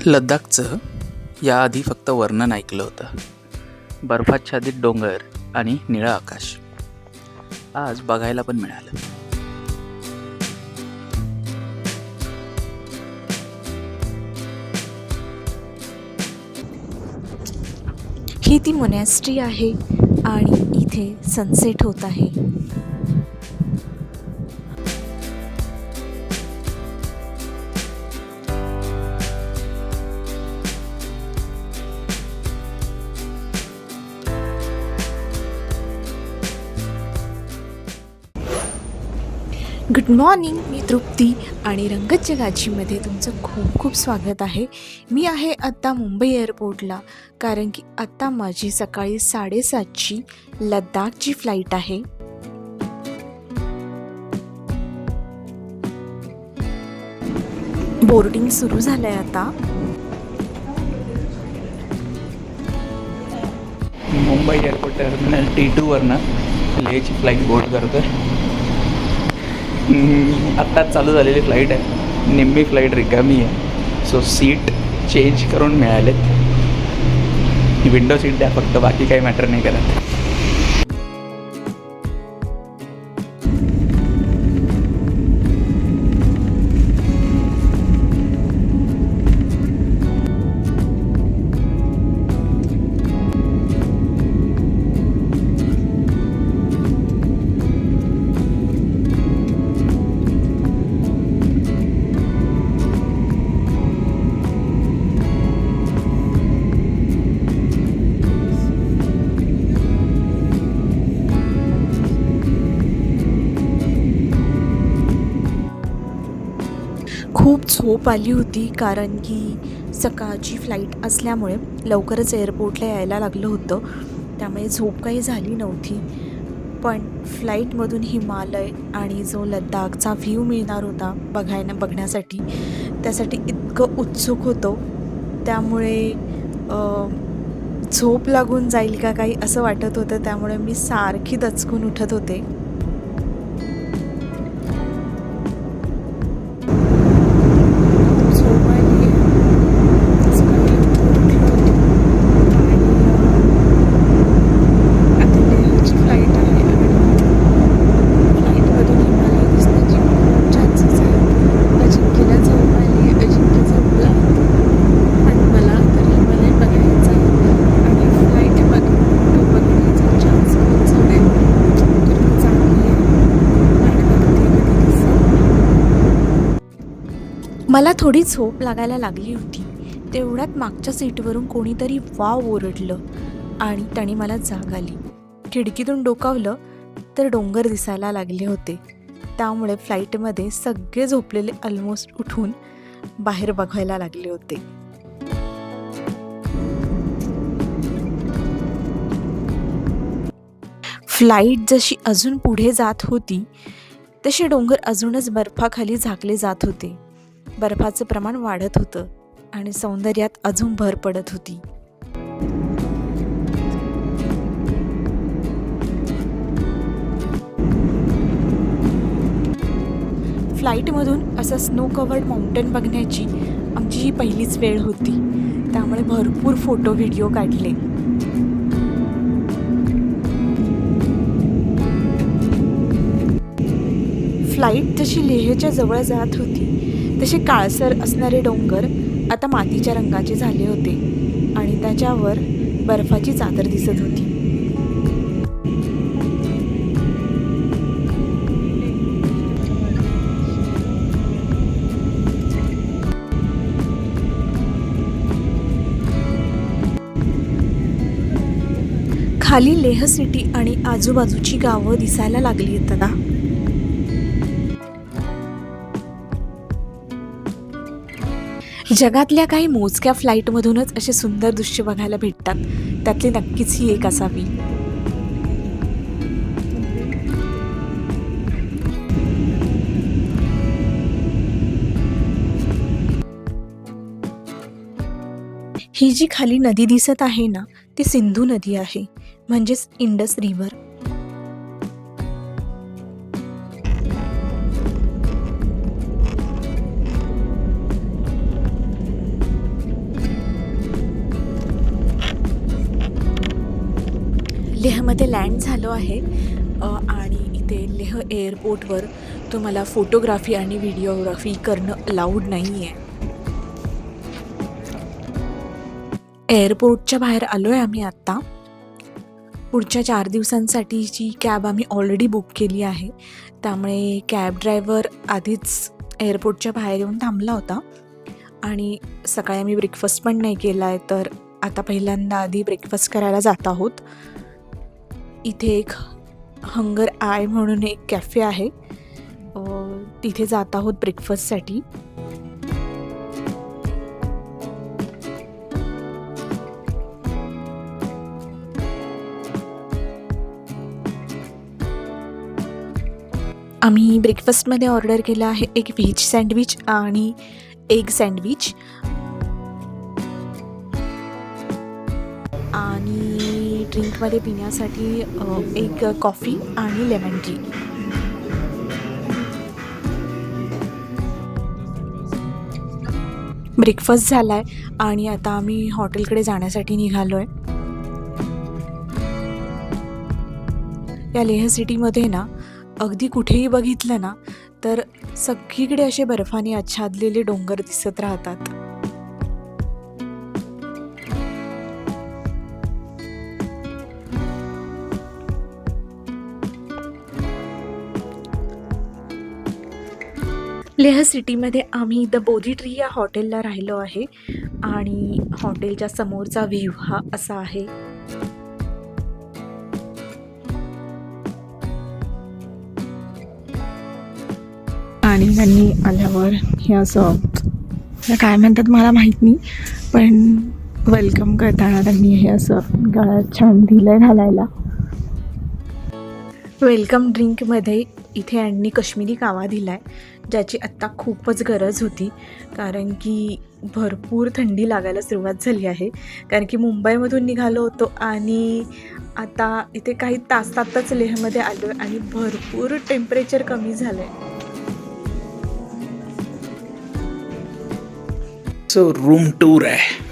लद्दाखचं याआधी फक्त वर्णन ऐकलं होतं, बर्फाच्छादित डोंगर आणि निळं आकाश. आज बघायला पण मिळालं. ही ती मोनॅस्ट्री आहे आणि इथे सनसेट होत आहे. गुड मॉर्निंग, मी तृप्ती आणि रंगत जगाचीमध्ये तुमचं खूप खूप स्वागत आहे. मी आहे आत्ता मुंबई एअरपोर्टला, कारण की आत्ता माझी सकाळी 7:30ची लद्दाखची फ्लाईट आहे. बोर्डिंग सुरू झालं आहे आता. मुंबई एअरपोर्ट टर्मिनल T2वरनं लेहची फ्लाईट बोर्ड करतो. आत्ताच चालू झालेली फ्लाईट आहे. निम्मी फ्लाईट रिकामी आहे, सो सीट चेंज करून मिळालेत. विंडो सीट द्या फक्त, बाकी काही मॅटर नाही करत. खूप झोप आली होती, कारण की सकाळची फ्लाईट असल्यामुळे लवकरच एअरपोर्टला यायला लागलं होतं. त्यामुळे झोप काही झाली नव्हती. पण फ्लाईटमधून हिमालय आणि जो लद्दाखचा व्ह्यू मिळणार होता बघण्यासाठी, त्यासाठी इतकं उत्सुक होतो. त्यामुळे झोप लागून जाईल का काही असं वाटत होतं. त्यामुळे मी सारखी दचकून उठत होते. मला थोडी झोप लागायला लागली होती. तेवढ्यात मागच्या सीटवरून कोणीतरी वाव ओरडलं आणि त्याने मला जाग आली. खिडकीतून डोकावलं तर डोंगर दिसायला लागले होते. त्यामुळे फ्लाईटमध्ये सगळे झोपलेले ऑलमोस्ट उठून बाहेर बघायला लागले होते. फ्लाईट जशी अजून पुढे जात होती तसे डोंगर अजूनच बर्फाखाली झाकले जात होते. बर्फाचं प्रमाण वाढत होतं आणि सौंदर्यात अजून भर पडत होती. फ्लाईटमधून असं स्नो कव्हर्ड माउंटेन बघण्याची आमची ही पहिलीच वेळ होती. त्यामुळे भरपूर फोटो व्हिडिओ काढले. फ्लाईट जशी लेहच्या जवळ जात होती तसे काळसर असणारे डोंगर आता मातीच्या रंगाचे झाले होते आणि त्याच्यावर बर्फाची चादर दिसत होती. खाली लेह सिटी आणि आजूबाजूची गावं दिसायला लागली आहेत आता. जगातल्या काही मोजक्या फ्लाईटमधूनच असे सुंदर दृश्य बघायला भेटतात. त्यातली नक्कीच ही एक असावी. ही जी खाली नदी दिसत आहे ना, ती सिंधू नदी आहे, म्हणजेच इंडस रिव्हर. लेहमध्ये लँड झालो आहे आणि इथे लेह एअरपोर्टवर तुम्हाला फोटोग्राफी आणि व्हिडिओग्राफी करणं अलाउड नाही आहे. एअरपोर्टच्या बाहेर आलो आहे आम्ही आत्ता. पुढच्या 4 दिवसांसाठीची कॅब आम्ही ऑलरेडी बुक केली आहे, त्यामुळे कॅब ड्रायव्हर आधीच एअरपोर्टच्या बाहेर येऊन थांबला होता आणि सकाळी आम्ही ब्रेकफास्ट पण नाही केला आहे, तर आता पहिल्यांदा आधी ब्रेकफास्ट करायला जात आहोत. इथे एक हंगर आय म्हणून एक कॅफे आहे, तिथे जात आहोत ब्रेकफास्टसाठी. आम्ही ब्रेकफास्टमध्ये ऑर्डर केलं आहे एक व्हेज सँडविच आणि एग सँडविच आणि ड्रिंकमध्ये पिण्यासाठी एक कॉफी आणि लेमन टी. ब्रेकफास्ट झाला आहे आणि आता आम्ही हॉटेलकडे जाण्यासाठी निघालो आहे. या लेह सिटीमध्ये ना अगदी कुठेही बघितलं ना तर सगळीकडे असे बर्फाने आच्छादलेले डोंगर दिसत राहतात. लेह सिटीमध्ये आम्ही द बोधी ट्री या हॉटेलला राहिलो आहे आणि हॉटेलच्या समोरचा व्ह्यू हा असा आहे. आणि त्यांनी आल्यावर हे असं काय म्हणतात मला माहीत नाही, पण वेलकम करताना त्यांनी हे असं गळ्यात छान दिलं घालायला. वेलकम ड्रिंकमध्ये इथे यांनी काश्मीरी कावा दिला आहे, ज्याची आत्ता खूपच गरज होती, कारण की भरपूर थंडी लागायला सुरुवात झाली आहे. कारण की मुंबईमधून निघालो होतो आणि आता इथे काही तासातच लेहमध्ये आलो आहे आणि भरपूर टेम्परेचर कमी झालं आहे. सो रूम टूर आहे.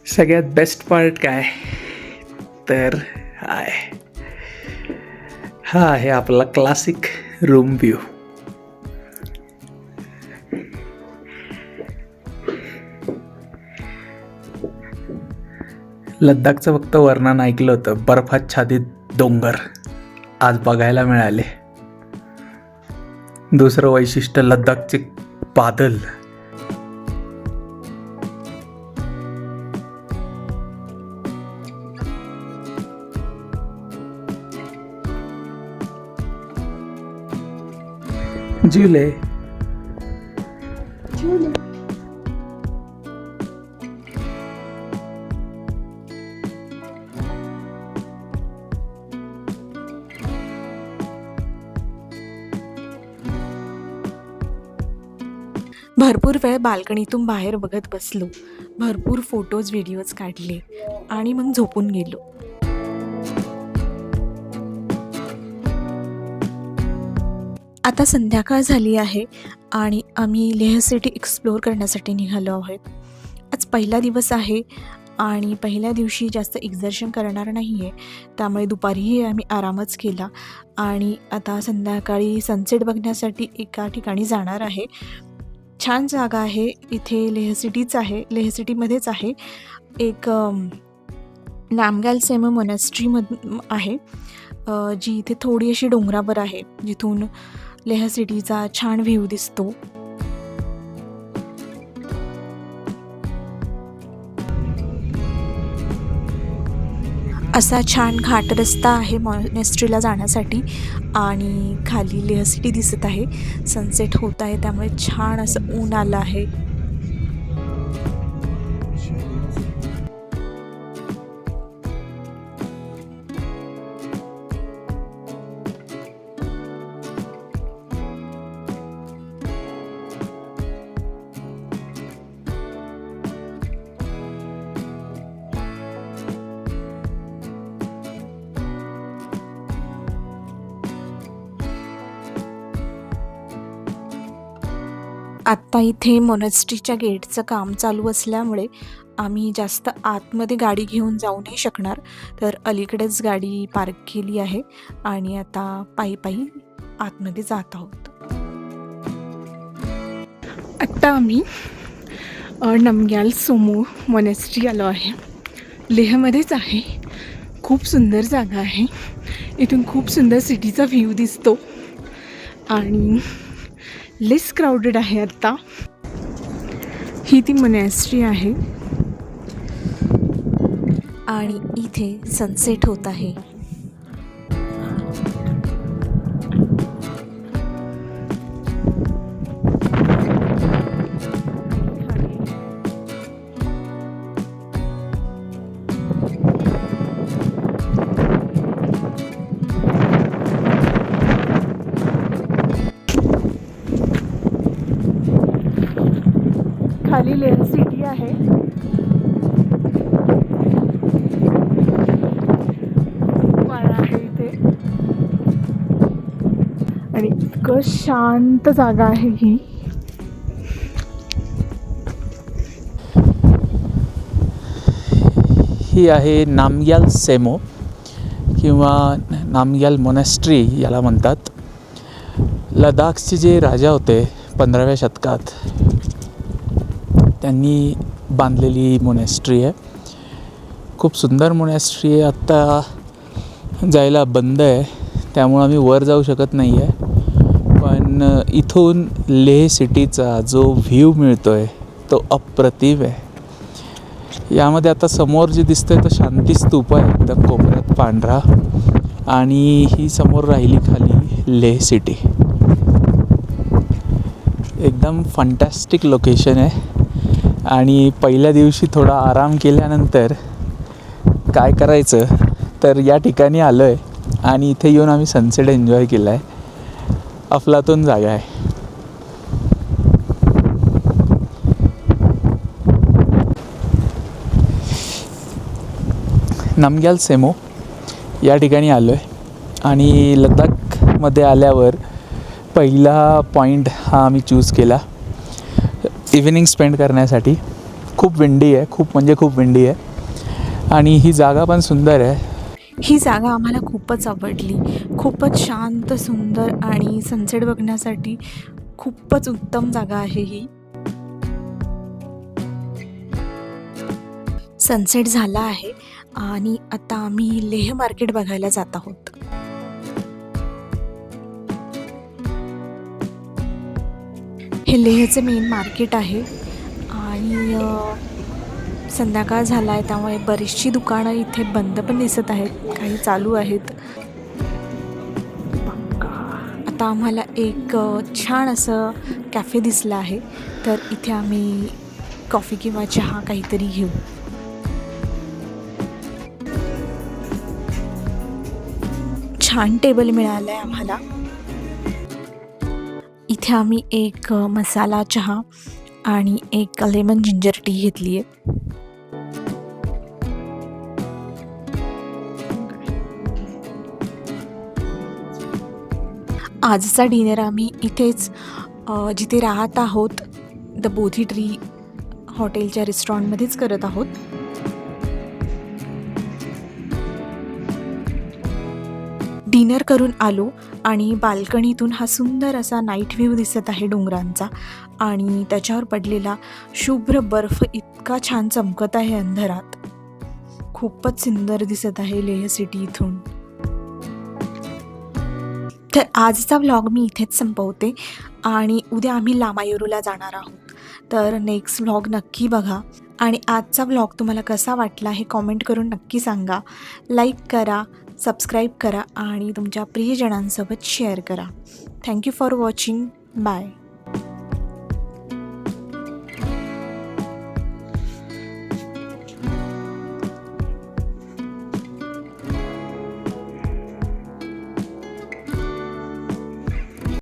सगळ्यात बेस्ट पार्ट काय तर हा आहे आपला क्लासिक रूम व्ह्यू. लद्दाखचं फक्त वर्णन ऐकलं होतं, बर्फाच्छादित डोंगर आज बघायला मिळाले. दुसरं वैशिष्ट्य लद्दाखचे बादल. झुले भरपूर वेळ बाल्कनीतून बाहेर बघत बसलो, भरपूर फोटोज व्हिडिओज काढले आणि मग झोपून गेलो. आता संध्याकाळ झाली आहे आणि आम्ही लेह सिटी एक्सप्लोअर करण्यासाठी निघालो आहोत. आज पहिला दिवस आहे आणि पहिल्या दिवशी जास्त एक्झर्शन करणार नाही आहे, त्यामुळे दुपारीही आम्ही आरामच केला आणि आता संध्याकाळी सनसेट बघण्यासाठी एका ठिकाणी जाणार आहे. छान जागा आहे, इथे लेह सिटीच आहे, लेह सिटीमध्येच आहे. एक नामग्याल सेम मोनॅस्ट्रीमध आहे, जी इथे थोडी अशी डोंगरावर आहे, जिथून लेह सिटीचा छान व्ह्यू दिसतो. असा छान घाट रस्ता आहे मॉनेस्ट्रीला जाण्यासाठी आणि खाली लेह सिटी दिसत आहे. सनसेट होत आहे, त्यामुळे छान असं ऊन आलं आहे. आत्ता इथे मोनेस्ट्रीच्या गेटचं काम चालू असल्यामुळे आम्ही जास्त आतमध्ये गाडी घेऊन जाऊ नाही शकणार, तर अलीकडेच गाडी पार्क केली आहे आणि आता पायी पायी आतमध्ये जात आहोत. आत्ता आम्ही नमग्याल सोमो मोनेस्ट्री आलो आहे. लेहमध्येच आहे. खूप सुंदर जागा आहे. इथून खूप सुंदर सिटीचा व्ह्यू दिसतो आणि लेस क्राऊडेड आहे. आत्ता ही ती मोनेस्ट्री आहे आणि इथे सनसेट होत आहे. खाली लेह सिटी आहे. वारा आहे इथे आणि इतकं शांत जागा आहे ही. ही आहे नामग्याल सेमो किंवा नामग्याल मोनेस्ट्री याला म्हणतात. लडाखचे जे राजा होते 15व्या शतकात त्यांनी बांधलेली मोनेस्ट्री आहे. खूप सुंदर मोनेस्ट्री आहे. आत्ता जायला बंद आहे त्यामुळं आम्ही वर जाऊ शकत नाही आहे, पण इथून लेह सिटीचा जो व्ह्यू मिळतो आहे तो अप्रतिम आहे. यामध्ये आता समोर जे दिसतंय तर शांती स्तूप आहे एकदम कोपऱ्यात पांढरा, आणि ही समोर राहिली खाली लेह सिटी. एकदम फंटॅस्टिक लोकेशन आहे. आणि पहिल्या दिवशी थोडा आराम केल्यानंतर काय करायचं तर या ठिकाणी आलो आहे आणि इथे येऊन आम्ही सनसेट एन्जॉय केला आहे. अफलातून जागा आहे. नमग्याल सेमो या ठिकाणी आलो आहे आणि लडाखमध्ये आल्यावर पहिला पॉईंट हा आम्ही चूज केला इव्हिनिंग स्पेंड करण्यासाठी. खूप विंडी आहे, खूप म्हणजे खूप विंडी आहे आणि ही जागा पण सुंदर आहे. ही जागा आम्हाला खूपच आवडली. खूपच शांत, सुंदर आणि सनसेट बघण्यासाठी खूपच उत्तम जागा आहे ही. सनसेट झाला आहे आणि आता आम्ही लेह मार्केट बघायला जात आहोत. हे लेहचं मेन मार्केट आहे आणि संध्याकाळ झाला आहे त्यामुळे बरीचशी दुकानं इथे बंद पण दिसत आहेत, काही चालू आहेत. आता आम्हाला एक छान असं कॅफे दिसलं आहे, तर इथे आम्ही कॉफी किंवा चहा काहीतरी घेऊ. छान टेबल मिळालं आहे आम्हाला. इथे आम्ही एक मसाला चहा आणि एक लेमन जिंजर टी घेतली आहे. आजचा डिनर आम्ही इथेच जिथे राहत आहोत द बोधी ट्री हॉटेलच्या रेस्टॉरंटमध्येच करत आहोत. डिनर करून आलो आणि बाल्कनीतून हा सुंदर असा नाईट व्ह्यू दिसत आहे डोंगरांचा, आणि त्याच्यावर पडलेला शुभ्र बर्फ इतका छान चमकत आहे अंधारात. खूपच सुंदर दिसत आहे लेह सिटी इथून. तर आजचा व्लॉग मी इथेच संपवते आणि उद्या आम्ही लामायुरूला जाणार आहोत. तर नेक्स्ट व्लॉग नक्की बघा आणि आजचा व्लॉग तुम्हाला कसा वाटला हे कॉमेंट करून नक्की सांगा. लाईक करा, सबस्क्राईब करा आणि तुमच्या प्रियजनांसोबत शेअर करा. Thank you for watching. बाय.